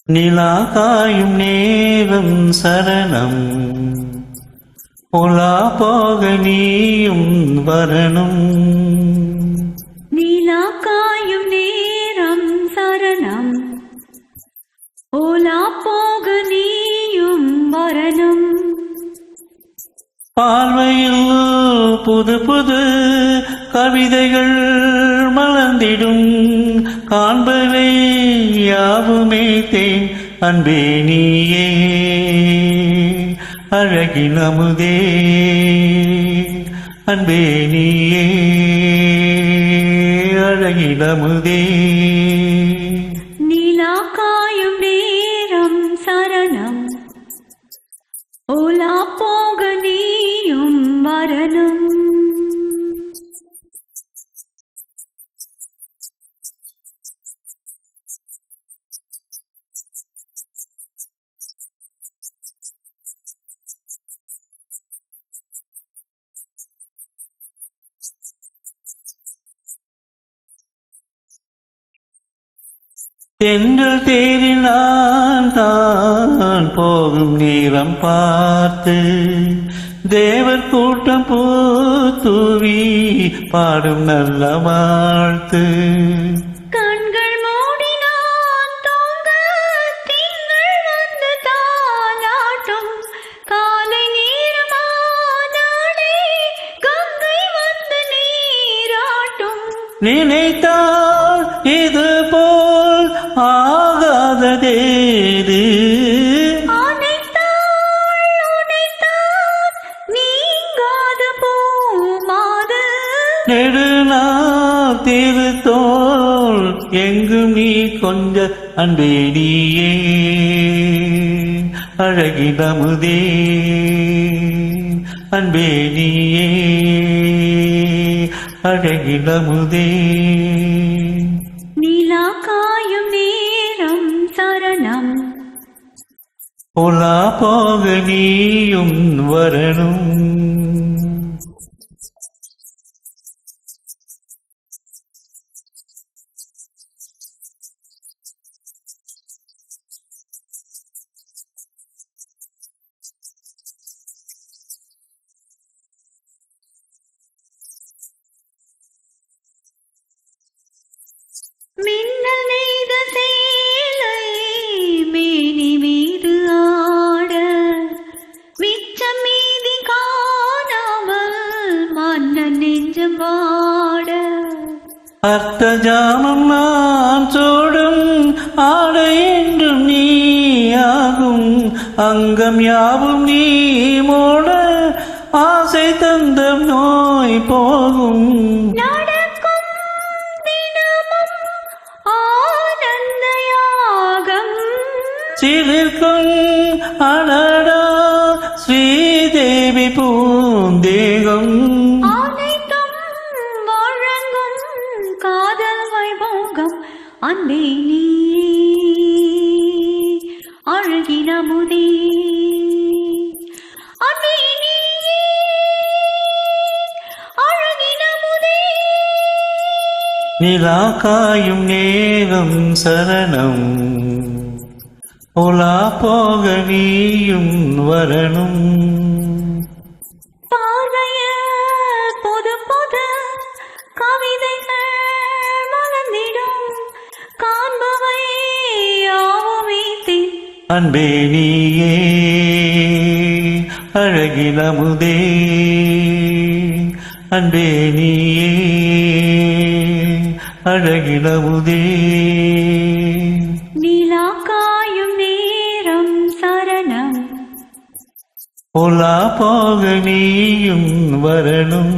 நிலா காயும் நேரம் சரணம், உலா போக நீயும் வரணும். நிலா காயும் நேரம் சரணம், உலா போக நீயும் வரணும். பார்வையில் புது புது கவிதைகள் மலர்ந்திடும், காண்பவை யாவுமே தேன் அன்பே நீயே அழகின் அமுதே, அன்பே நீயே அழகின் அமுதே. நிலா காயும் நேரம் சரணம், உலா போக நீயும் வரணும். தென்றல் தேரில் நான் போகும் நேரம் பார்த்து, தேவர் கூட்டம் பூத்தூவி பாடும் நல்ல வாழ்த்து. கண்கள் மூடினான் தூங்க, திங்கள் வந்து தாலாட்டும், காலை நேரமானாலே கங்கை வந்து நீராட்டும். நினைத்தால் இது போல் ஆகாததேது, நெடுநாள் திருத்தோள் எங்கும் நீ கொஞ்ச அன்பே நீயே அழகின் அமுதே, அன்பே நீயே அழகின் அமுதே. நிலா காயும் நேரம் சரணம், உலா போக நீயும் வரணும். மின்னல் நெய்த சேலை மேனி மீது ஆட, மிச்சம் மீதி காணாமல் மன்னன் நெஞ்சம் வாட. அர்த்த ஜாமம் நான் சோடும் ஆடை என்றும் நீயாகும், அங்கம் யாவும் நீ மூட ஆசை தந்த நோய் போகும். சிலிர்க்கும் அடடா ஸ்ரீதேவி பூந்தேகம், அனைத்தும் வழங்கும் காதல் வைபோகம். அன்பே நீ அழகின் அமுதே, அன்பே நீ அழகின் அமுதே. நிலா காயும் நேரம் சரணம், உலா போக நீயும் வரணும். பார்வைய புது புது கவிதைகள் மலர்ந்திடும், காண்பவை யாவுமே தேன் அன்பே நீயே அழகின் அமுதே, அன்பே நீயே அழகின் அமுதே. நிலா காயும் நேரம் சரணம், உலா போக நீயும் வரணும்.